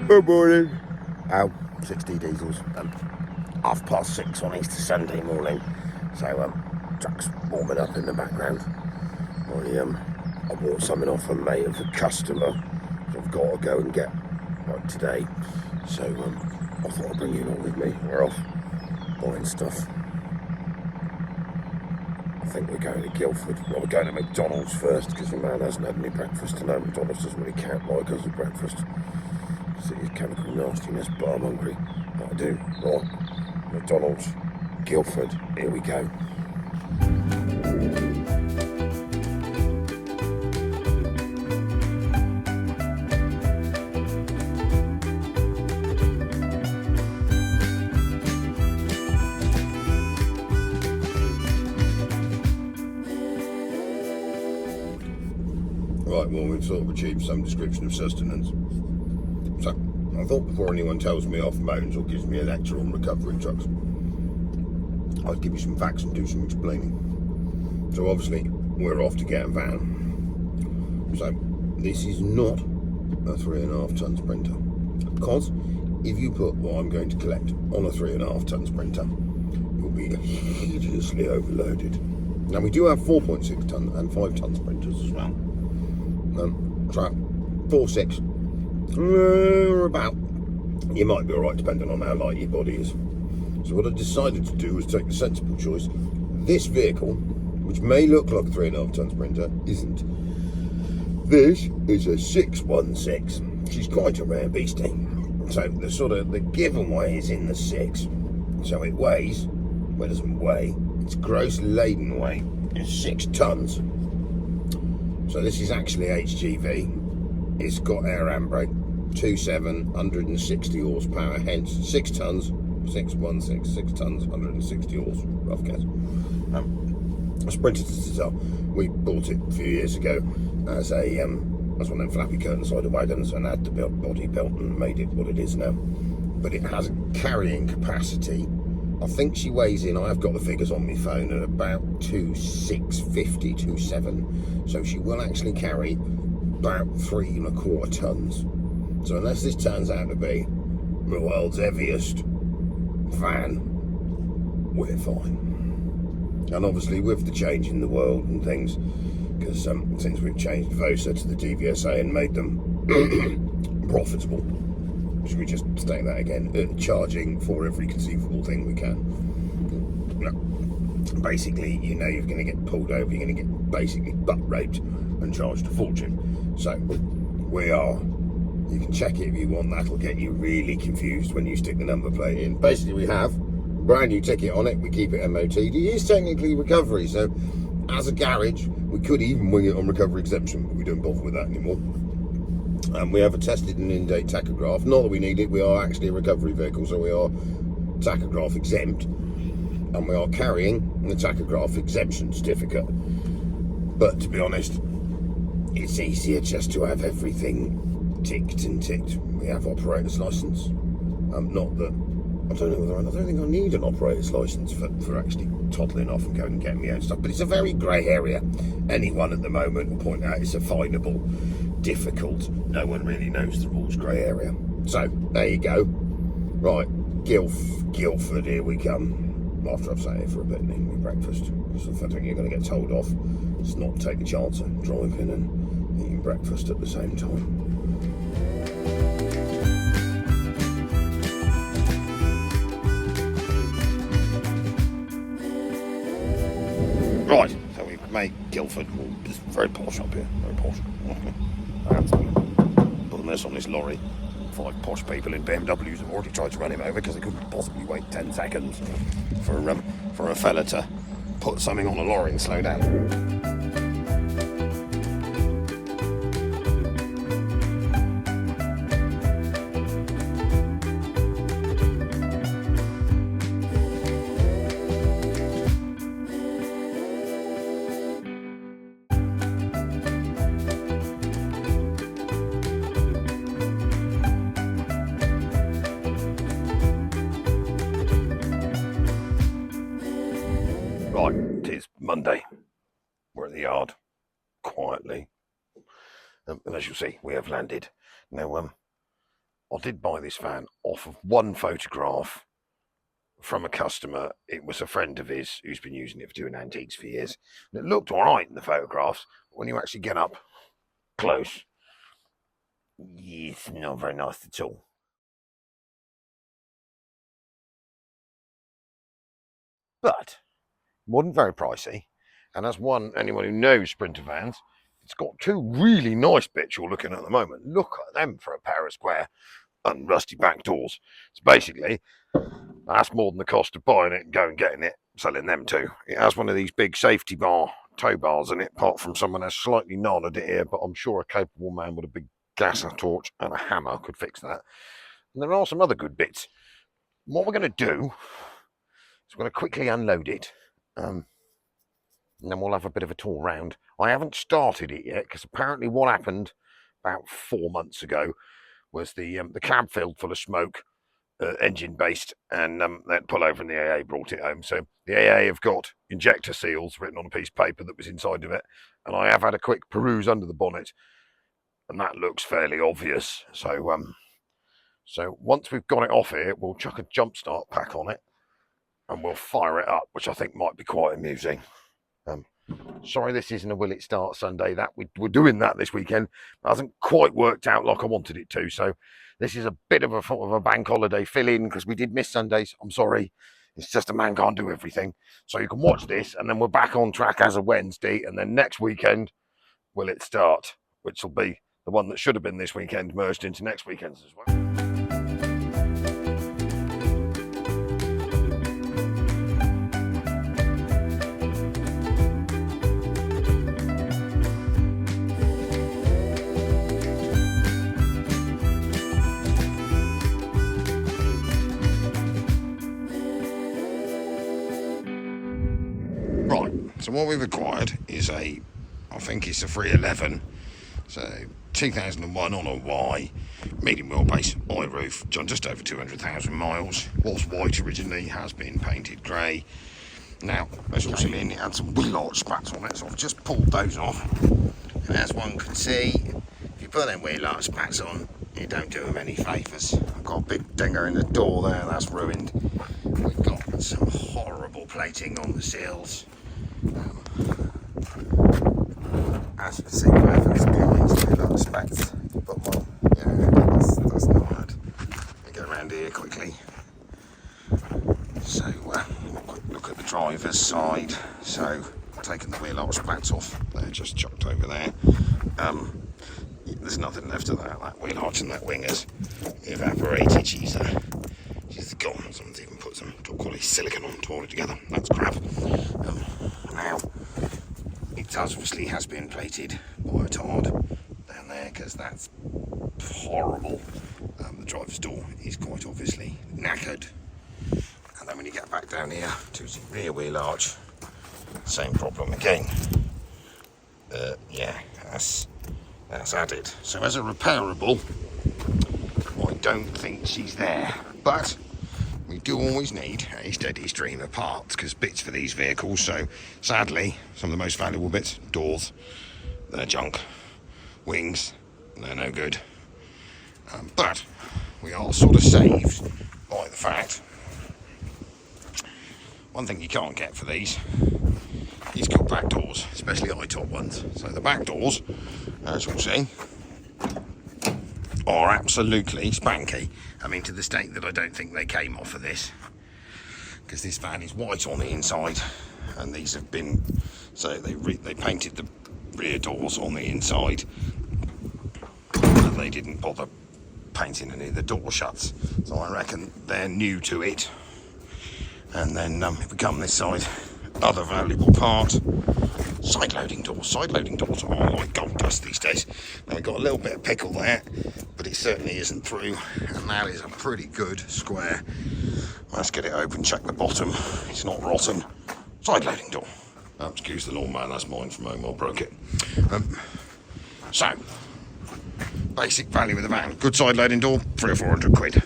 Good morning. Oh, 60 diesels. 6:30 on Easter Sunday morning. So truck's warming up in the background. I bought something off a mate of a customer, so I've got to go and get like today. So I thought I'd bring you along with me. We're off buying stuff. I think we're going to Guildford. Well, we're going to McDonald's first because the man hasn't had any breakfast. And McDonald's doesn't really count like us at breakfast. It is chemical nastiness, but I'm hungry. But I do. Right, McDonald's, Guildford, here we go. Right, well, we've sort of achieved some description of sustenance. So, I thought before anyone tells me off moans or gives me a lecture on recovery trucks, I'd give you some facts and do some explaining. So obviously, we're off to get a van. So, this is not a 3.5 ton Sprinter. Because if you put what I'm going to collect on a 3.5 ton Sprinter, you'll be hideously overloaded. Now, we do have 4.6 ton and 5 ton Sprinters as well. Track 4.6. About. You might be alright depending on how light your body is. So what I decided to do was take the sensible choice. This vehicle, which may look like a 3.5 ton Sprinter, isn't. This is a 616. She's quite a rare beastie. So the giveaway is in the 6. So it weighs, well, it doesn't weigh, its gross laden weight is 6 tons. So this is actually HGV. It's got air handbrake, 2.7, 160 horsepower, hence 6 tons, 616, 6 tons, 160 horse, rough guess. A Sprinter to tell. We bought it a few years ago as one of them flappy curtain side of wagons and had the body built and made it what it is now. But it has a carrying capacity. I think she weighs in, I have got the figures on my phone, at about 2.650, 2.7. So she will actually carry about 3.25 tons. So unless this turns out to be the world's heaviest van, we're fine. And obviously with the change in the world and things, because since we've changed VOSA to the DVSA and made them profitable, should we just state that again? Charging for every conceivable thing we can. Basically, you know you're going to get pulled over, you're going to get basically butt raped and charged a fortune. So, we are. You can check it if you want, that'll get you really confused when you stick the number plate in. Basically, we have a brand new ticket on it, we keep it MOT'd. It is technically recovery, so as a garage, we could even wing it on recovery exemption, but we don't bother with that anymore. We have a tested and in-date tachograph. Not that we need it, we are actually a recovery vehicle, so we are tachograph exempt. And we are carrying the tachograph exemption certificate. But to be honest, it's easier just to have everything ticked and ticked. We have operator's license. Not that, I don't think I need an operator's license for actually toddling off and going and getting my own stuff. But it's a very grey area. Anyone at the moment will point out it's a finable, difficult, no one really knows the rules grey area. So, there you go. Right, Guildford, here we come. After I've sat here for a bit and eaten my breakfast. So if I think you're going to get told off, let's not take a chance of driving and eating breakfast at the same time. Right, so we've made Guildford. It's very posh up here, very posh. Putting this on this lorry. 5 posh people in BMWs have already tried to run him over because they couldn't possibly wait 10 seconds for a fella to put something on a lorry and slow down. Right, it is Monday. We're at the yard, quietly. And as you'll see, we have landed. Now, I did buy this van off of one photograph from a customer. It was a friend of his who's been using it for doing antiques for years. And it looked all right in the photographs, but when you actually get up close, it's not very nice at all. But it wasn't very pricey, and as anyone who knows Sprinter vans, it's got two really nice bits you're looking at the moment. Look at them for a pair of square and rusty back doors. So basically, that's more than the cost of buying it and going and getting it, selling them too. It has one of these big safety tow bars in it, apart from someone has slightly gnarled it here, but I'm sure a capable man with a big gas torch and a hammer could fix that. And there are some other good bits. What we're going to do is we're going to quickly unload it, and then we'll have a bit of a tour round. I haven't started it yet, because apparently what happened about 4 months ago was the cab filled full of smoke, engine based, and they had pull over and the AA brought it home. So the AA have got injector seals written on a piece of paper that was inside of it, and I have had a quick peruse under the bonnet, and that looks fairly obvious. So so once we've got it off here, we'll chuck a jump start pack on it and we'll fire it up, which I think might be quite amusing. Sorry this isn't a Will It Start Sunday. That we're doing that this weekend. It hasn't quite worked out like I wanted it to, so this is a bit of a bank holiday fill-in, because we did miss Sundays. I'm sorry, it's just a man can't do everything. So you can watch this, and then we're back on track as of Wednesday, and then next weekend Will It Start, which will be the one that should have been this weekend merged into next weekend's as well. So what we've acquired is I think it's a 311, so 2001 on a Y, medium wheelbase, eye roof, done just over 200,000 miles, was white originally, has been painted grey. Now, as you'll see, it had some wheel arch spats on it, so I've just pulled those off, and as one can see, if you put them wheel arch spats on, you don't do them any favours. I've got a big dinger in the door there, that's ruined. We've got some horrible plating on the seals. As you can see, there's behind a lot of specs, but well, yeah, that's not hard. Let me get around here quickly. So, quick look at the driver's side. So, taking the wheel arch spats off, they're just chucked over there. There's nothing left of that wheel arch and that wing has evaporated. She's gone. Someone's even put some top quality silicone on to hold it together. That's crap. Now, it obviously has been plated by a tard down there, because that's horrible. The driver's door is quite obviously knackered. And then when you get back down here to the rear wheel arch, same problem again. Yeah, that's added. So as a repairable, I don't think she's there. But we do always need a steady stream of parts, because bits for these vehicles, so sadly some of the most valuable bits, doors, they're junk, wings, they're no good, but we are sort of saved by the fact, one thing you can't get for these is good back doors, especially high top ones. So the back doors, as you'll see, are absolutely spanky. I mean, to the state that I don't think they came off of this, because this van is white on the inside, and these have been, so they painted the rear doors on the inside, and they didn't bother painting any of the door shuts. So I reckon they're new to it. And then if we come this side, other valuable part, side loading doors. Side loading doors are like gold dust these days. Now we've got a little bit of pickle there, but it certainly isn't through, and that is a pretty good square. Let's get it open, check the bottom, it's not rotten. Side loading door. Excuse the lawnman, that's mine from home, I broke it. So, basic value of the van. Good side loading door, 300 or 400 quid.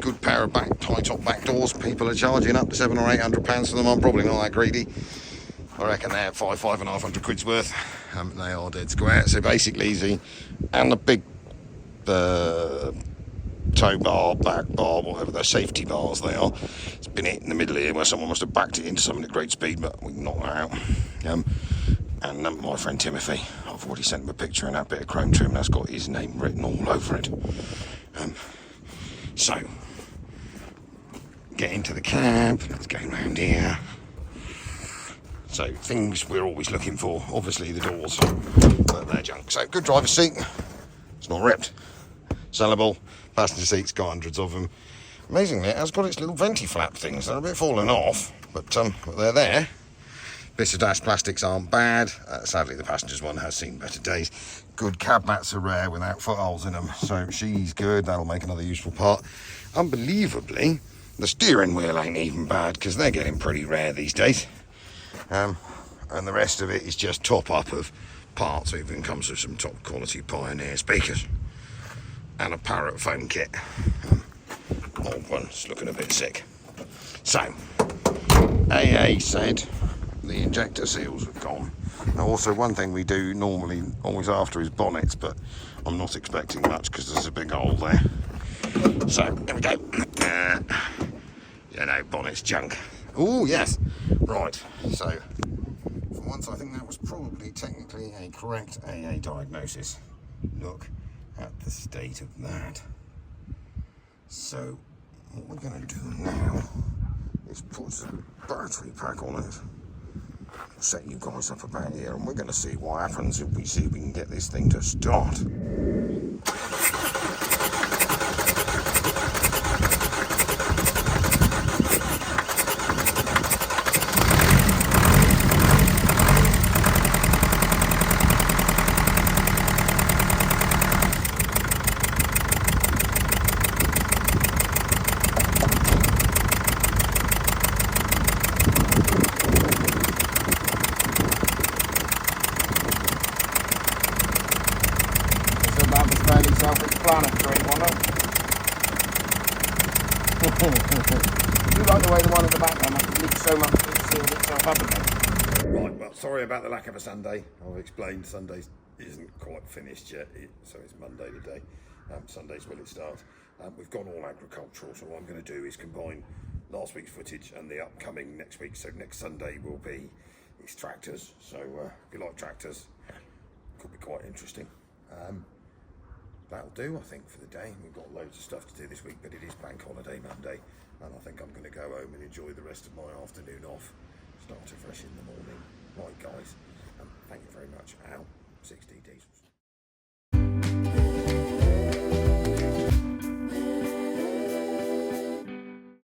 Good pair of high top back doors. People are charging up to £700 or £800 for them. I'm probably not that greedy. I reckon they're £500 quid's worth. They are dead square. So basically easy. And the big tow bar, back bar, whatever they're, safety bars they are. It's been hit in the middle here where someone must have backed it into something at great speed, but we can knock that out. And my friend Timothy, I've already sent him a picture of that bit of chrome trim that's got his name written all over it. So, get into the cab, let's go round here. So, things we're always looking for, obviously the doors, but they're junk. So, good driver's seat, it's not ripped, sellable, passenger seats, got hundreds of them. Amazingly, it has got its little venti flap things, they're a bit falling off, but they're there. Bits of dash plastics aren't bad. Sadly, the passenger's one has seen better days. Good cab mats are rare without footholes in them, so she's good. That'll make another useful part. Unbelievably, the steering wheel ain't even bad because they're getting pretty rare these days. And the rest of it is just top up of parts. It even comes with some top quality Pioneer speakers and a Parrot foam kit. Old one's looking a bit sick. So, AA said the injector seals have gone. Now, also one thing we do normally always after is bonnets, but I'm not expecting much because there's a big hole there. So there we go. You know, bonnet's junk. Oh yes, right. So for once, I think that was probably technically a correct AA diagnosis. Look at the state of that. So what we're going to do now is put a battery pack on it. Set you guys up about here, and we're going to see what happens if we see if we can get this thing to start. Fairly self-explanatory, wasn't it? You like the way the one at the back there must have leaked so much that it sealed itself up again. Right, well, sorry about the lack of a Sunday. I've explained Sunday isn't quite finished yet, so it's Monday today. Sunday's when it starts. We've gone all agricultural, so what I'm going to do is combine last week's footage and the upcoming next week. So next Sunday will be it's tractors. So if you like tractors, could be quite interesting. That'll do, I think, for the day. We've got loads of stuff to do this week, but it is bank holiday Monday, and I think I'm going to go home and enjoy the rest of my afternoon off. Start afresh in the morning. Right, guys, thank you very much. Al, 6D Diesels.